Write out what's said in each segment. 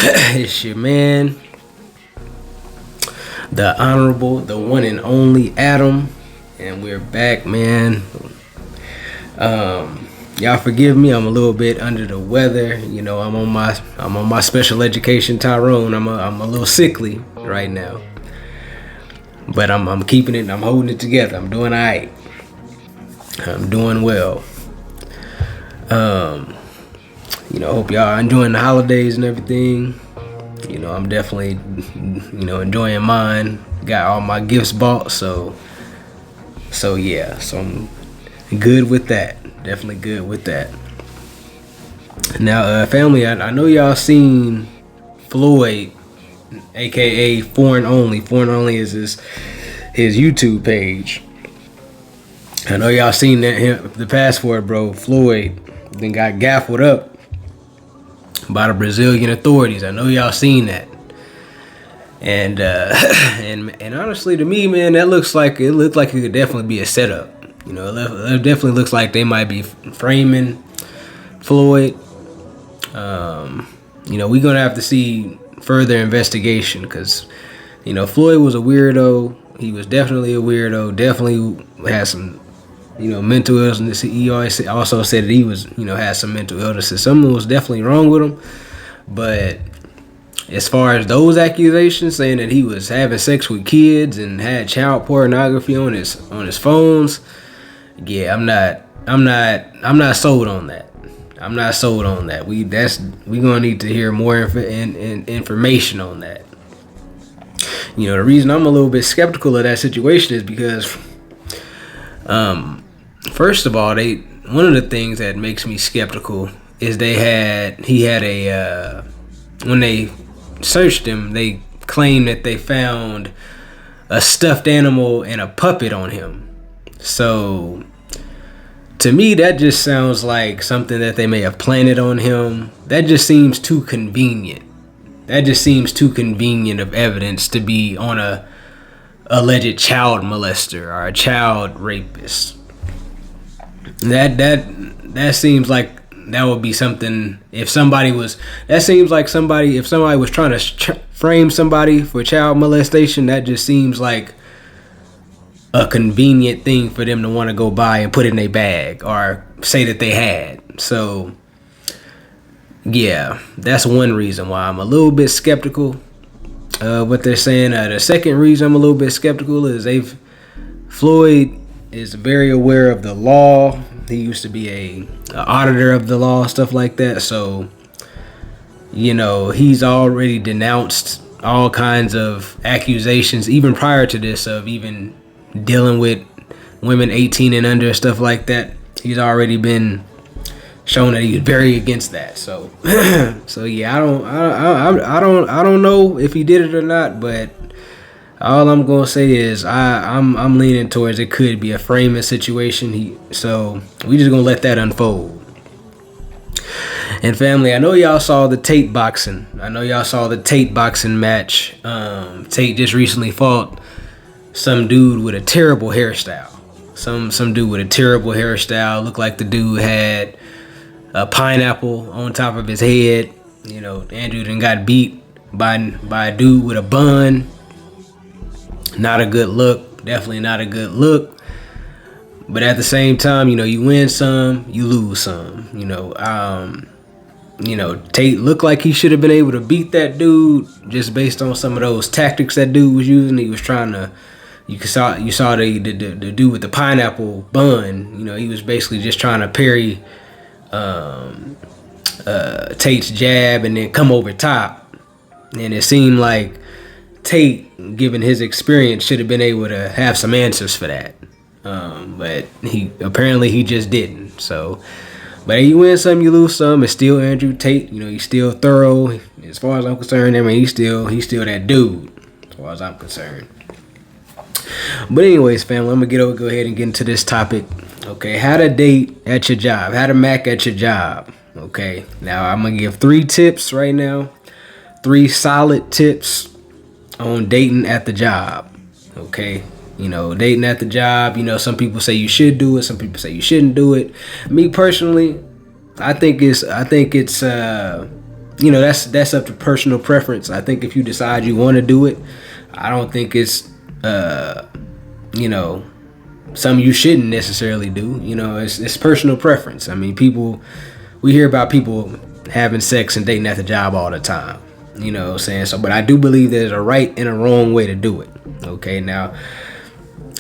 It's your man, the honorable, the one and only Adam, and we're back, man. Y'all forgive me, I'm a little bit under the weather. You know, I'm on my special education Tyrone. I'm a little sickly right now, but I'm keeping it. I'm holding it together. I'm doing all right. I'm doing well. You know, hope y'all are enjoying the holidays and everything. You know, I'm definitely, enjoying mine. Got all my gifts bought, so yeah. So I'm good with that. Definitely good with that. Now, family, I know y'all seen Floyd, aka Foreign Only. Foreign Only is his YouTube page. I know y'all seen that the passport, bro. Floyd then got gaffled up by the Brazilian authorities. I know y'all seen that. And and honestly, to me, man, it looked like it could definitely be a setup. You know, it definitely looks like they might be framing Floyd. You know, we're gonna have to see further investigation because, you know, Floyd was a weirdo. He was definitely a weirdo. Definitely had some, mental illness. He also said that he was, had some mental illnesses. Something was definitely wrong with him. But as far as those accusations saying that he was having sex with kids and had child pornography on his phones, yeah, I'm not sold on that. I'm not sold on that. We gonna need to hear more information on that. You know, the reason I'm a little bit skeptical of that situation is because, first of all, one of the things that makes me skeptical is when they searched him, they claimed that they found a stuffed animal and a puppet on him. So to me, that just sounds like something that they may have planted on him. That just seems too convenient. That just seems too convenient of evidence to be on a alleged child molester or a child rapist. That seems like that would be something if somebody was trying to frame somebody for child molestation. That just seems like a convenient thing for them to want to go buy and put in their bag or say that they had. So yeah, that's one reason why I'm a little bit skeptical of what they're saying. The second reason I'm a little bit skeptical is Floyd is very aware of the law. He used to be a auditor of the law, stuff like that. So, he's already denounced all kinds of accusations, even prior to this, of even dealing with women 18 and under, stuff like that. He's already been shown that he's very against that. So, so yeah, I don't know if he did it or not, but all I'm gonna say is I'm leaning towards it could be a framing situation. So we just gonna let that unfold. And family, I know y'all saw the Tate boxing. Match. Tate just recently fought some dude with a terrible hairstyle. Some dude with a terrible hairstyle. Looked like the dude had a pineapple on top of his head. Andrew then got beat by a dude with a bun. Not a good look. Definitely not a good look. But at the same time, you win some, you lose some. Tate looked like he should have been able to beat that dude just based on some of those tactics that dude was using. He was trying to. You saw the dude with the pineapple bun. He was basically just trying to parry Tate's jab and then come over top. And it seemed like Tate, given his experience, should have been able to have some answers for that. But he just didn't. So, but you win some, you lose some. It's still Andrew Tate. He's still thorough. As far as I'm concerned, he's still that dude. As far as I'm concerned. But anyways, family, I'm gonna go ahead and get into this topic. Okay, how to date at your job. How to mac at your job. Okay, now I'm gonna give 3 tips right now. 3 solid tips on dating at the job. Okay, dating at the job. Some people say you should do it. Some people say you shouldn't do it. Me personally, I think it's that's up to personal preference. I think if you decide you want to do it, I don't think it's something you shouldn't necessarily do. It's personal preference. I mean, we hear about people having sex and dating at the job all the time. You know what I'm saying? So, but I do believe there's a right and a wrong way to do it. Okay, now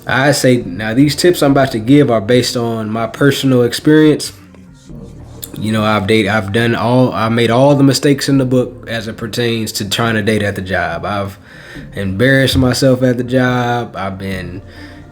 I say these tips I'm about to give are based on my personal experience. I made all the mistakes in the book as it pertains to trying to date at the job. I've embarrassed myself at the job. I've been,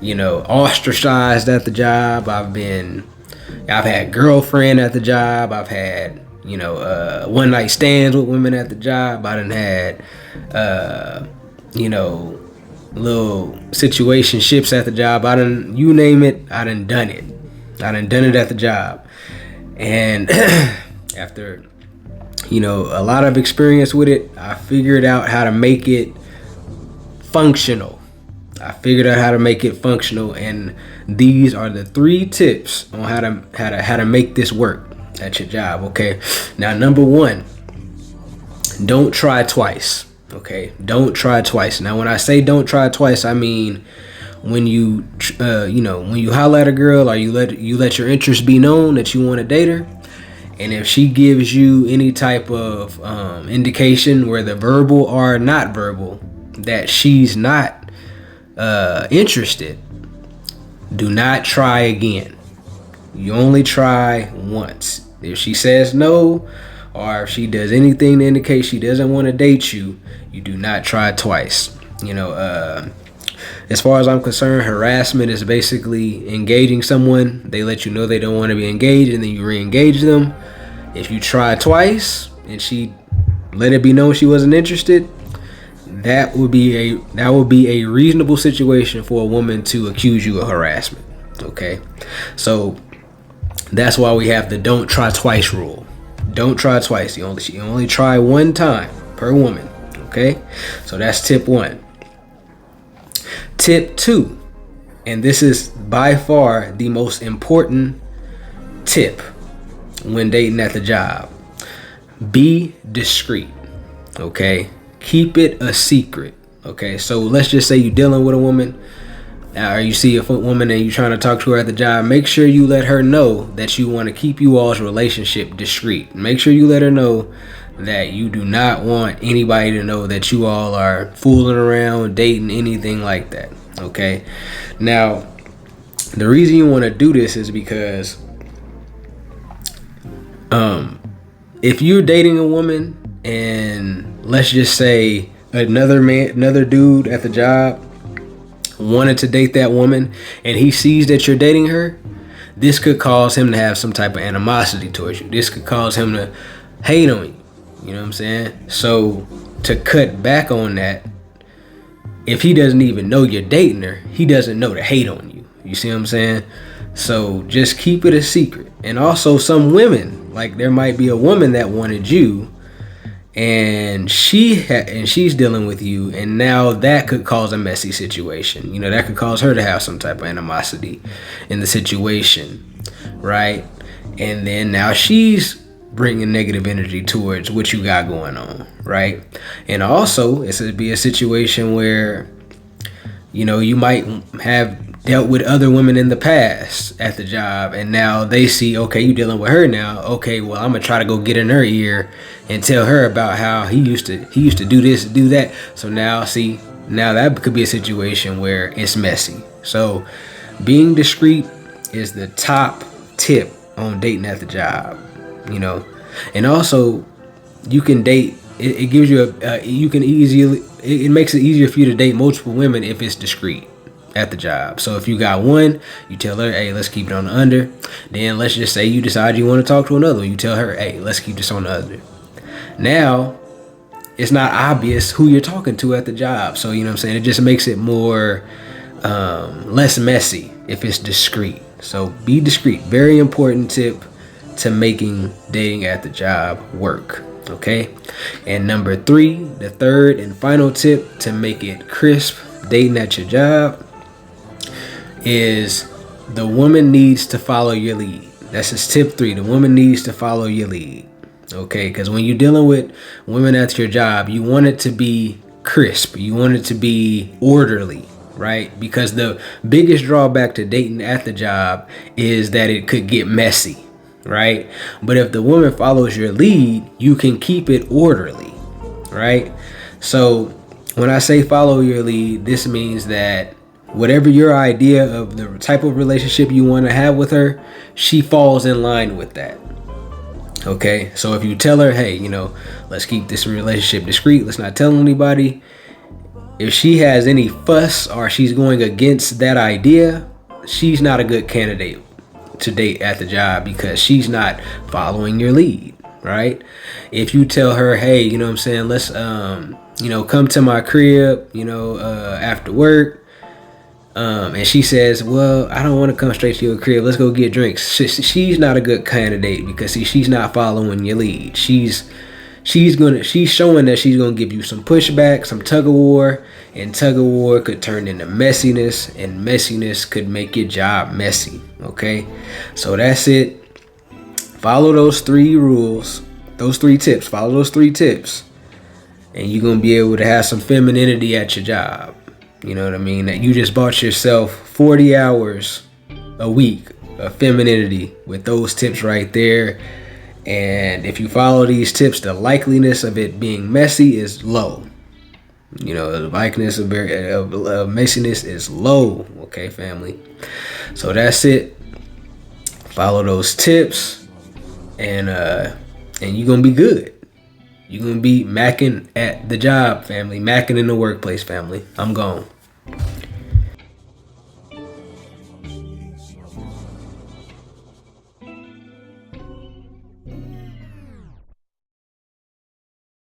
ostracized at the job. I've had girlfriend at the job. I've had, one night stands with women at the job. I done had, little situationships at the job. You name it, I done done it. I done done it at the job. And after, a lot of experience with it, I figured out how to make it functional. And these are the 3 tips on how to make this work at your job. Okay. Now, number 1, don't try twice. Okay. Don't try twice. Now, when I say don't try twice, I mean when you when you holler at a girl, or you let your interest be known that you want to date her, and if she gives you any type of indication, whether verbal or not verbal, that she's not interested, do not try again. You only try once. If she says no, or if she does anything to indicate she doesn't want to date you, you do not try twice. As far as I'm concerned, harassment is basically engaging someone. They let you know they don't want to be engaged, and then you re-engage them. If you try twice and she let it be known she wasn't interested, that would be a reasonable situation for a woman to accuse you of harassment. Okay, so that's why we have the don't try twice rule. Don't try twice. You only try one time per woman. Okay, so that's tip 1. Tip 2, and this is by far the most important tip when dating at the job: be discreet. Okay, keep it a secret. Okay, so let's just say you're dealing with a woman, or you see a woman and you're trying to talk to her at the job. Make sure you let her know that you want to keep you all's relationship discreet. Make sure you let her know that you do not want anybody to know that you all are fooling around, dating, anything like that. Okay, now the reason you want to do this is because if you're dating a woman, and let's just say another dude at the job wanted to date that woman, and he sees that you're dating her, this could cause him to have some type of animosity towards you. This could cause him to hate on you. You know what I'm saying? So to cut back on that, if he doesn't even know you're dating her, he doesn't know to hate on you. You see what I'm saying? So just keep it a secret. And also, some women, like there might be a woman that wanted you, and she's dealing with you, and now that could cause a messy situation. That could cause her to have some type of animosity in the situation, right? And then now she's bringing negative energy towards what you got going on, right? And also, it's to be a situation where you might have dealt with other women in the past at the job, and now they see, okay, you dealing with her now. Okay, well, I'm gonna try to go get in her ear and tell her about how he used to do this, do that. So now that could be a situation where it's messy. So being discreet is the top tip on dating at the job. And also you can date. It gives you it makes it easier for you to date multiple women if it's discreet at the job. So if you got one, you tell her, hey, let's keep it on the under. Then let's just say you decide you want to talk to another one. You tell her, hey, let's keep this on the under. Now, it's not obvious who you're talking to at the job. So, you know what I'm saying? It just makes it more, less messy if it's discreet. So be discreet. Very important tip to making dating at the job work. Okay. And number 3, the third and final tip to make it crisp dating at your job is the woman needs to follow your lead. That's just tip 3. The woman needs to follow your lead. Okay, because when you're dealing with women at your job, you want it to be crisp. You want it to be orderly, right? Because the biggest drawback to dating at the job is that it could get messy, right? But if the woman follows your lead, you can keep it orderly, right? So when I say follow your lead, this means that whatever your idea of the type of relationship you want to have with her, she falls in line with that. Okay, so if you tell her, hey, let's keep this relationship discreet, let's not tell anybody. If she has any fuss or she's going against that idea, she's not a good candidate to date at the job because she's not following your lead, right? If you tell her, hey, let's, come to my crib, after work, and she says, well, I don't want to come straight to your crib. Let's go get drinks. She's not a good candidate because she's not following your lead. She's showing that she's going to give you some pushback, some tug of war, and tug of war could turn into messiness, and messiness could make your job messy. Okay. So that's it. Follow those 3 rules, those 3 tips, follow those 3 tips, and you're going to be able to have some femininity at your job. You know what I mean? That you just bought yourself 40 hours a week of femininity with those tips right there. And if you follow these tips, the likeliness of it being messy is low. The likeliness of messiness is low. Okay, family. So that's it. Follow those tips, and you're gonna be good. You're gonna be macking at the job, family. Macking in the workplace, family. I'm gone.